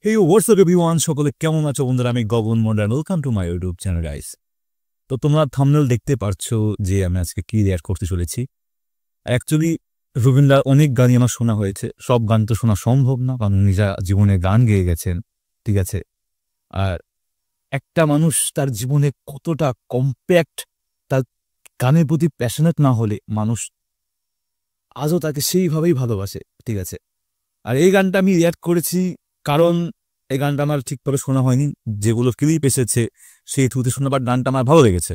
Hey, what's up everyone? সকলে কেমন আছো বন্ধুরা? আমি Gagan Mondal. Welcome to my YouTube channel guys. তো তোমরা থাম্বনেল দেখতে পারছো যে আমি আজকে কি রিঅ্যাক্ট করতে চলেছি। অ্যাকচুয়ালি রবীন্দ্রনাথ অনেক গানই আমার শোনা হয়েছে, সব গান তো শোনা সম্ভব না, কারণ নিজা জীবনে গান গেয়ে গেছেন, ঠিক আছে। আর একটা মানুষ তার জীবনে কতটা কম্প্যাক্ট, তার গানের প্রতি প্যাশনেট না হলে মানুষ আজও তাকে সেইভাবেই ভালোবাসে, ঠিক আছে। আর এই গানটা আমি রিঅ্যাক্ট করেছি কারণ এই গানটা আমার ঠিকভাবে শোনা হয়নি, যেগুলো ক্লিপ এসেছে সেই থ্রুতে শোনা, বাট গানটা আমার ভালো লেগেছে,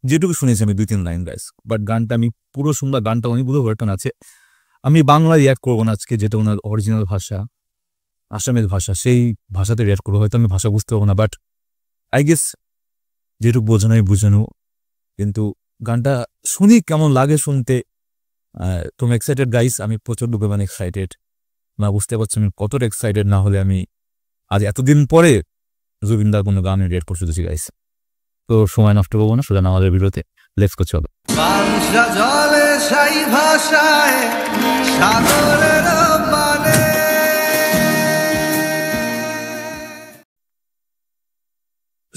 যেটুকু শুনেছি আমি 2-3 লাইন গাইস। বাট গানটা আমি পুরো শুনবা, গানটা অনেকগুলো ভার্সন আছে। আমি বাংলা রিঅ্যাক্ট করবো না আজকে, যেটা ওনার অরিজিনাল ভাষা, আসামের ভাষা, সেই ভাষাতে রিঅ্যাক্ট করবো। হয়তো আমি ভাষা বুঝতে পারবো না, বাট আই গেস যেটুকু বোঝানো বুঝানো। কিন্তু গানটা শুনি কেমন লাগে শুনতে। তুমি এক্সাইটেড গাইস? আমি প্রচণ্ড পরিমাণে এক্সাইটেড। না বুঝতে পারছি আমি কতটা এক্সাইটেড, না হলে আমি আজ এতদিন পরে জুবিনদার কোনো গানে রিঅ্যাক্ট করতে চলেছি গাইস। তো সময় নষ্ট করবো না, সোজা আমাদের ভিডিওতে লেটস গো, চলো।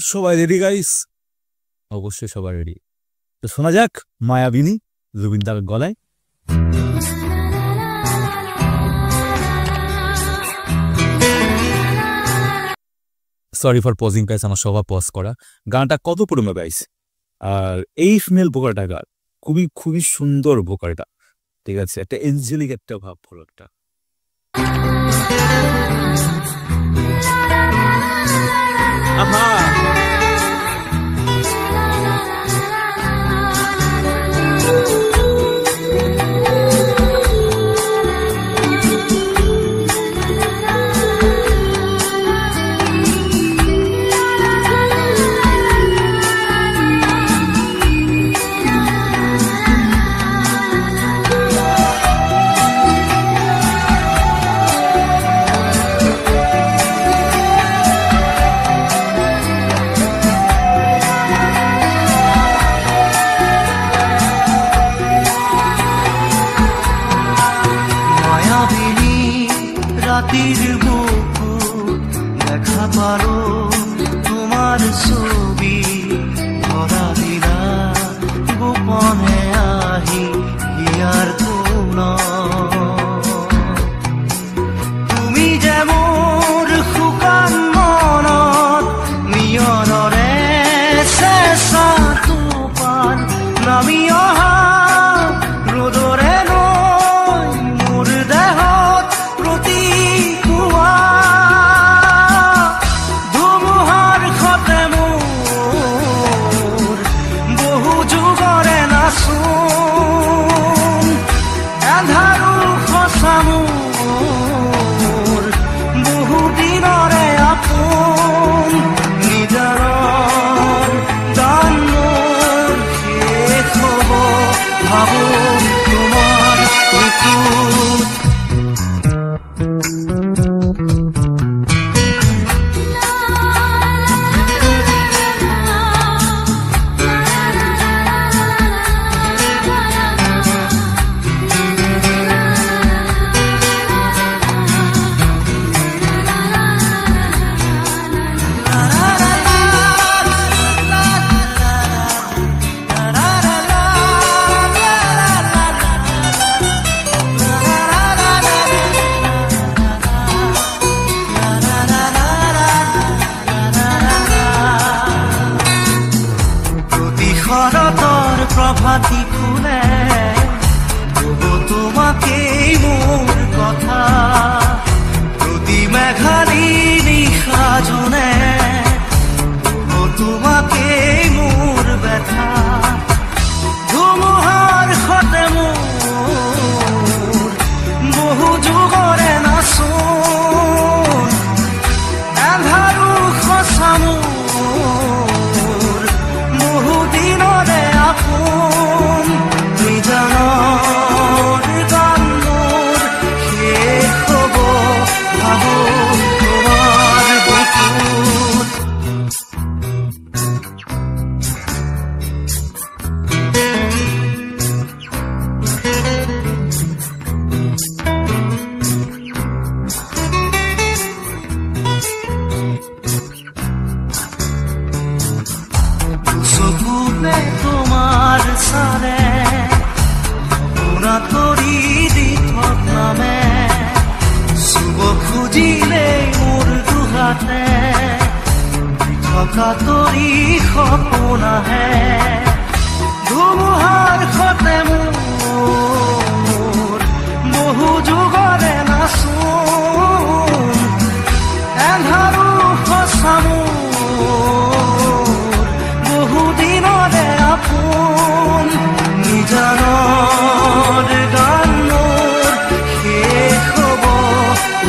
সবাই রেডি গাইস? অবশ্যই সবাই রেডি। তো শোনা যাক মায়াবিনী জুবিনদার গলায়। সরি ফর পজিং গাইস, আমার সবার পজ করা। গানটা কত পুরনো গাইস, আর এই ফিমেল ভোকালটা গান খুবই খুবই সুন্দর ভোকালটা, ঠিক আছে। একটা এঞ্জেলিক একটা ভাব ভোকালটা। রাতির বুকু দেখা পারো তোমার ছবি ধরা দিলা গোপনে আহি হিয়ার কোন তুমি যে মোর শুকান মনত নিয়নৰে চেঁচা টোপাল নামি অহা ৰ'দৰে নৈ মোৰ দেহত ধুমুহাৰ সতে মোৰ বহু যুগৰে নাচোন এন্ধাৰো সঁচা মোৰ বহু দিনৰে আপোন নিজাৰৰ গান মোৰ শেষ হ'ব ভাবো তোমাৰ মৃত্যুত। শৰতৰ প্ৰভাতী ফুলে কব তোমাকেই মোৰ কথা, প্ৰতি মেঘালী নিশা জনে কব তোমাকেই মোৰ ব্যথা, ধুমুহাৰ সতে মোৰ বহু যুগৰে নাচোন এন্ধাৰো সঁচা মোৰ বহু দিনৰে আপোন নিজানৰ গান মোৰ শেষ হ'ব ভাবো হঠাতে থকা তৰি সপোন আহে ধুমুহাৰ সতে মোৰ বহু যুগৰে নাচোন এন্ধাৰো সঁচা মোৰ বহু দিনৰে আপোন নিজানৰ গান মোৰ শেষ হ'ব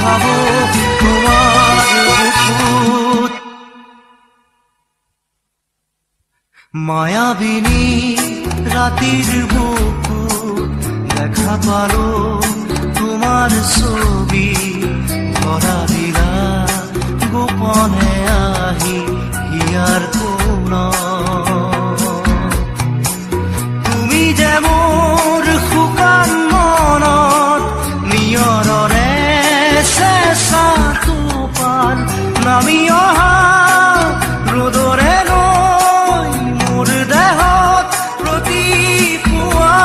ভাবো তোমাৰ বুকুত মায়াবিনী ৰাতিৰ বুকুত দেখা পালো তোমাৰ ছবি ধৰা দিলা গোপনে আহি হিয়াৰ কোণত তুমি যে মোৰ শুকান মনত নিয়ৰৰে চেঁচা টোপাল নামি অহা ৰ'দৰে নৈ মোৰ দেহত প্ৰতিপুৱা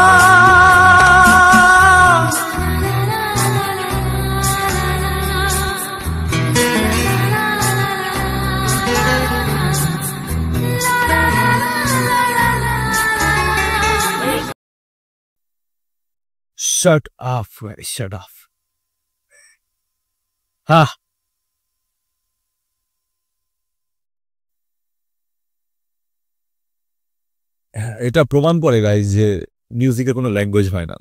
Shut up, Ray, shut up. হ্যাঁ এটা প্রমাণ করে গাইজ যে মিউজিকের কোনো ল্যাঙ্গুয়েজ হয় না।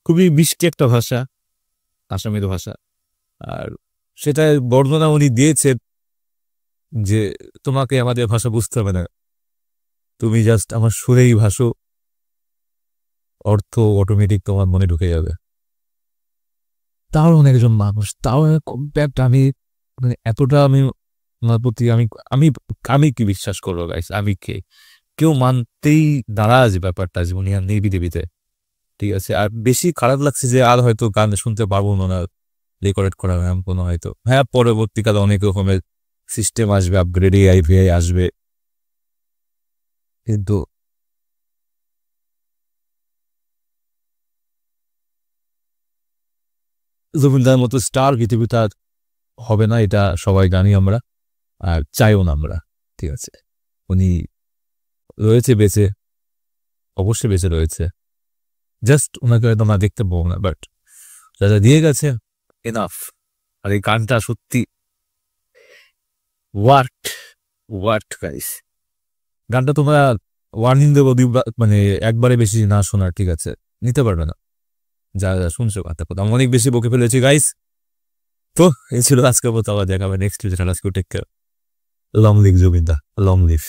খুবই মিষ্টি একটা ভাষা, আসামিদ ভাষা, আর সেটা বর্ণনা উনি দিয়েছেন যে তোমাকে আমাদের ভাষা বুঝতে হবে না, তুমি জাস্ট আমার সুরেই ভাষো, অর্থ অটোমেটিক তোমার মনে ঢুকে যাবে। তাও একজন মানুষ, তাও কম্প্যাক্ট, আমি মানে এতটা আমি ওনার প্রতি আমি আমি আমি কি বিশ্বাস করবো গাইস, আমি কে? কেউ মানতেই নারাজ ব্যাপারটা যে উনি আর নেই পৃথিবীতে, ঠিক আছে। আর বেশি খারাপ লাগছে যে আর হয়তো গান শুনতে পারবো না, রেকর্ড করা হয় এমন কোনো হয়তো, হ্যাঁ পরবর্তীকালে অনেক রকমের সিস্টেম আসবে, আপগ্রেড এআই আসবে, কিন্তু জমিনদার মতো স্টার পৃথিবীতে আর হবে না, এটা সবাই জানি আমরা, আর চাইও না আমরা, ঠিক আছে। উনি রয়েছে বেঁচে, অবশ্যই বেঁচে রয়েছে, জাস্ট ওনাকে হয়তো আমরা দেখতে পাবো না, বাট যারা দিয়ে গেছে এনাফ। আর এই গানটা সত্যি ওয়ার্ট গাইস। গানটা তোমরা ওয়ার্নিং দেবো, মানে একবারে বেশি না শোনার, ঠিক আছে, নিতে পারবে না যারা শুনছো কথা কথা। আমি অনেক বেশি বকে ফেলেছি গাইস। তো এই ছিল আজকের মতো, আবার দেখাবে next video. Take care, long live জুবিনদা, লং লিভ।